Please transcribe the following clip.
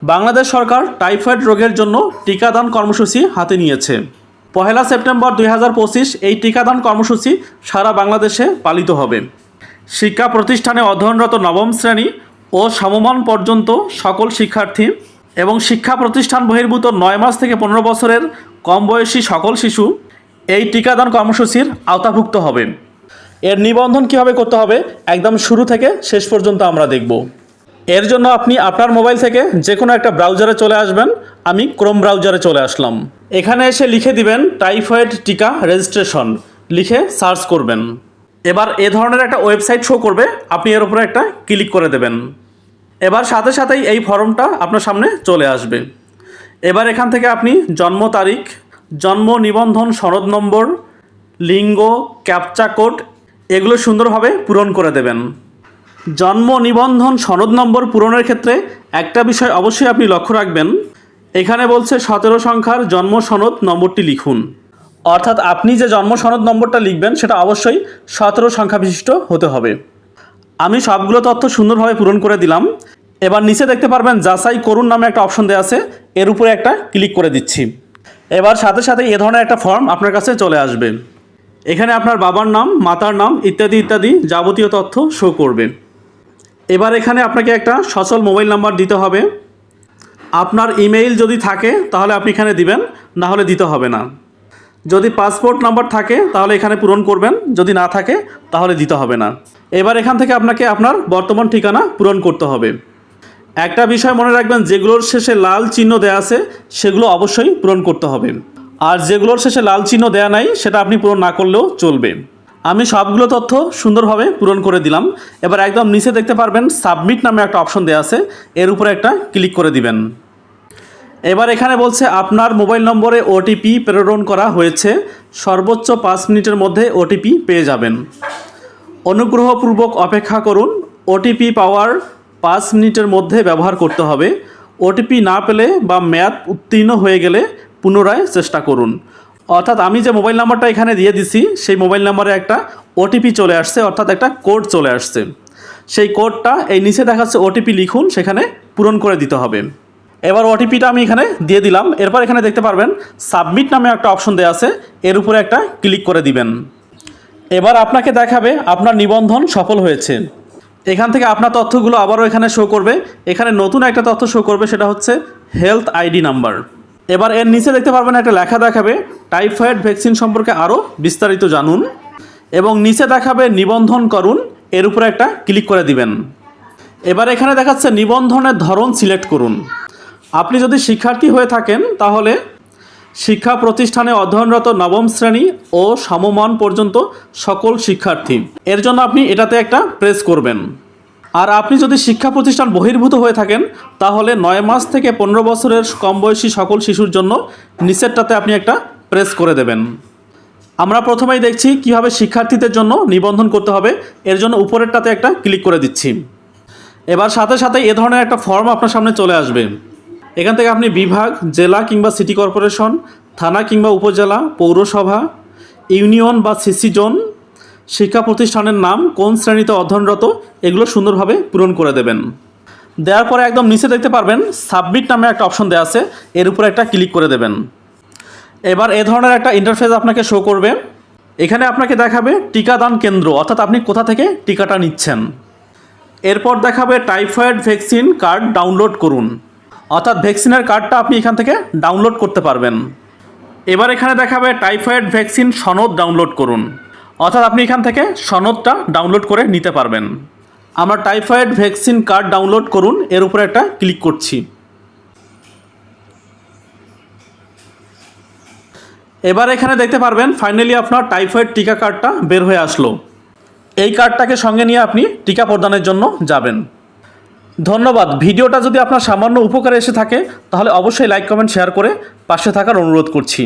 বাংলাদেশ সরকার typhoid রোগের জন্য টিকাদান কর্মসূচি হাতে নিয়েছে। 1 সেপ্টেম্বর 2025 এই টিকাদান কর্মসূচি সারা বাংলাদেশে পালিত হবে। শিক্ষা প্রতিষ্ঠানে অধ্যয়নরত নবম শ্রেণী ও সমমান পর্যন্ত সকল শিক্ষার্থী এবং শিক্ষা প্রতিষ্ঠান বহির্ভূত 9 মাস থেকে 15 বছরের কম বয়সী সকল শিশু এই টিকাদান কর্মসূচির আওতাভুক্ত হবে। এর নিবন্ধন কীভাবে করতে হবে একদম শুরু থেকে শেষ পর্যন্ত আমরা দেখব। এর জন্য আপনি আপনার মোবাইল থেকে যে কোনো একটা ব্রাউজারে চলে আসবেন। আমি ক্রোম ব্রাউজারে চলে আসলাম। এখানে এসে লিখে দিবেন টাইফয়েড টিকা রেজিস্ট্রেশন, লিখে সার্চ করবেন। এবার এ ধরনের একটা ওয়েবসাইট শো করবে, আপনি এর উপরে একটা ক্লিক করে দেবেন। এবার সাথে সাথেই এই ফর্মটা আপনার সামনে চলে আসবে। এবার এখান থেকে আপনি জন্ম তারিখ, জন্ম নিবন্ধন সনদ নম্বর, লিঙ্গ, ক্যাপচা কোড এগুলো সুন্দরভাবে পূরণ করে দেবেন। জন্ম নিবন্ধন সনদ নম্বর পূরণের ক্ষেত্রে একটা বিষয় অবশ্যই আপনি লক্ষ্য রাখবেন। এখানে বলছে 17 সংখ্যার জন্ম সনদ নম্বরটি লিখুন, অর্থাৎ আপনি যে জন্ম সনদ নম্বরটা লিখবেন সেটা অবশ্যই 17 সংখ্যা বিশিষ্ট হতে হবে। আমি সবগুলো তথ্য সুন্দরভাবে পূরণ করে দিলাম। এবার নিচে দেখতে পারবেন যাচাই করুন নামে একটা অপশন দেওয়া আছে, এর উপরে একটা ক্লিক করে দিচ্ছি। এবার সাথে সাথে এ ধরনের একটা ফর্ম আপনার কাছে চলে আসবে। এখানে আপনার বাবার নাম, মাতার নাম ইত্যাদি ইত্যাদি যাবতীয় তথ্য শো করবে। এবার এখানে আপনাকে একটা সচল মোবাইল নাম্বার দিতে হবে। আপনার ইমেইল যদি থাকে তাহলে আপনি এখানে দিবেন, না হলে দিতে হবে না। যদি পাসপোর্ট নাম্বার থাকে তাহলে এখানে পূরণ করবেন, যদি না থাকে তাহলে দিতে হবে না। এবার এখান থেকে আপনাকে আপনার বর্তমান ঠিকানা পূরণ করতে হবে। একটা বিষয় মনে রাখবেন, যেগুলোর শেষে লাল চিহ্ন দেয়া আছে সেগুলো অবশ্যই পূরণ করতে হবে, আর যেগুলোর শেষে লাল চিহ্ন দেয়া নাই সেটা আপনি পূরণ না করলেও চলবে। আমি সবগুলো তথ্য সুন্দরভাবে পূরণ করে দিলাম। এবার একদম নিচে দেখতে পারবেন সাবমিট নামে একটা অপশন দেওয়া আছে, এর উপরে একটা ক্লিক করে দিবেন। এবার এখানে বলছে আপনার মোবাইল নম্বরে ওটিপি প্রেরণ করা হয়েছে, সর্বোচ্চ 5 মিনিটের মধ্যে ওটিপি পেয়ে যাবেন। অনুগ্রহপূর্বক অপেক্ষা করুন, ওটিপি পাওয়ার 5 মিনিটের মধ্যে ব্যবহার করতে হবে। ওটিপি না পেলে বা মেয়াদ উত্তীর্ণ হয়ে গেলে পুনরায় চেষ্টা করুন। অর্থাৎ আমি যে মোবাইল নাম্বারটা এখানে দিয়ে দিছি সেই মোবাইল নাম্বারে একটা ওটিপি চলে আসছে, অর্থাৎ একটা কোড চলে আসছে। সেই কোডটা এই নিচে দেখাচ্ছে ওটিপি লিখুন, সেখানে পূরণ করে দিতে হবে। এবার ওটিপিটা আমি এখানে দিয়ে দিলাম। এরপর এখানে দেখতে পারবেন সাবমিট নামে একটা অপশন দেওয়া আছে, এর উপরে একটা ক্লিক করে দিবেন। এবার আপনাকে দেখাবে আপনার নিবন্ধন সফল হয়েছে। এখান থেকে আপনার তথ্যগুলো আবারও এখানে শো করবে। এখানে নতুন একটা তথ্য শো করবে, সেটা হচ্ছে হেলথ আইডি নাম্বার। এবার এর নিচে দেখতে পারবেন একটা লেখা দেখাবে টাইফয়েড ভ্যাকসিন সম্পর্কে আরও বিস্তারিত জানুন, এবং নিচে দেখাবে নিবন্ধন করুন, এর উপরে একটা ক্লিক করে দিবেন। এবার এখানে দেখাচ্ছে নিবন্ধনের ধরন সিলেক্ট করুন। আপনি যদি শিক্ষার্থী হয়ে থাকেন তাহলে শিক্ষা প্রতিষ্ঠানে অধ্যয়নরত নবম শ্রেণী ও সমমান পর্যন্ত সকল শিক্ষার্থী, এর জন্য আপনি এটাতে একটা প্রেস করবেন। আর আপনি যদি শিক্ষা প্রতিষ্ঠান বহির্ভূত হয়ে থাকেন তাহলে 9 মাস থেকে 15 বছরের কম বয়সী সকল শিশুর জন্য নিচেরটাতে আপনি একটা প্রেস করে দেবেন। আমরা প্রথমেই দেখছি কিভাবে শিক্ষার্থীদের জন্য নিবন্ধন করতে হবে, এর জন্য উপরেরটাতে একটা ক্লিক করে দিচ্ছি। এবার সাথে সাথে এ ধরনের একটা ফর্ম আপনার সামনে চলে আসবে। এখান থেকে আপনি বিভাগ, জেলা কিংবা সিটি কর্পোরেশন, থানা কিংবা উপজেলা, পৌরসভা, ইউনিয়ন বা সিসি জোন, শিক্ষা প্রতিষ্ঠানের নাম, কোন শ্রেণীতে অধ্যয়নরত, এগুলো সুন্দরভাবে পূরণ করে দেবেন। দেওয়ার পরে একদম নিচে দেখতে পারবেন সাবমিট নামে একটা অপশন দেওয়া আছে, এর উপরে একটা ক্লিক করে দেবেন। এবার এ ধরনের একটা ইন্টারফেস আপনাকে শো করবে। এখানে আপনাকে দেখাবে টিকাদান কেন্দ্র, অর্থাৎ আপনি কোথা থেকে টিকাটা নিচ্ছেন। এরপর দেখাবে টাইফয়েড ভ্যাকসিন কার্ড ডাউনলোড করুন, অর্থাৎ ভ্যাকসিনের কার্ডটা আপনি এখান থেকে ডাউনলোড করতে পারবেন। এবার এখানে দেখাবে টাইফয়েড ভ্যাকসিন সনদ ডাউনলোড করুন, অর্থাৎ আপনি এখান থেকে সনদটা ডাউনলোড করে নিতে পারবেন। আমরা টাইফয়েড ভ্যাকসিন কার্ড ডাউনলোড করুন, এর উপরে একটা ক্লিক করছি। এবার এখানে দেখতে পারবেন ফাইনালি আপনার টাইফয়েড টিকা কার্ডটা বের হয়ে আসলো। এই কার্ডটাকে সঙ্গে নিয়ে আপনি টিকা প্রদানের জন্য যাবেন। ধন্যবাদ। ভিডিওটা যদি আপনার সামান্য উপকারে এসে থাকে তাহলে অবশ্যই লাইক, কমেন্ট, শেয়ার করে পাশে থাকার অনুরোধ করছি।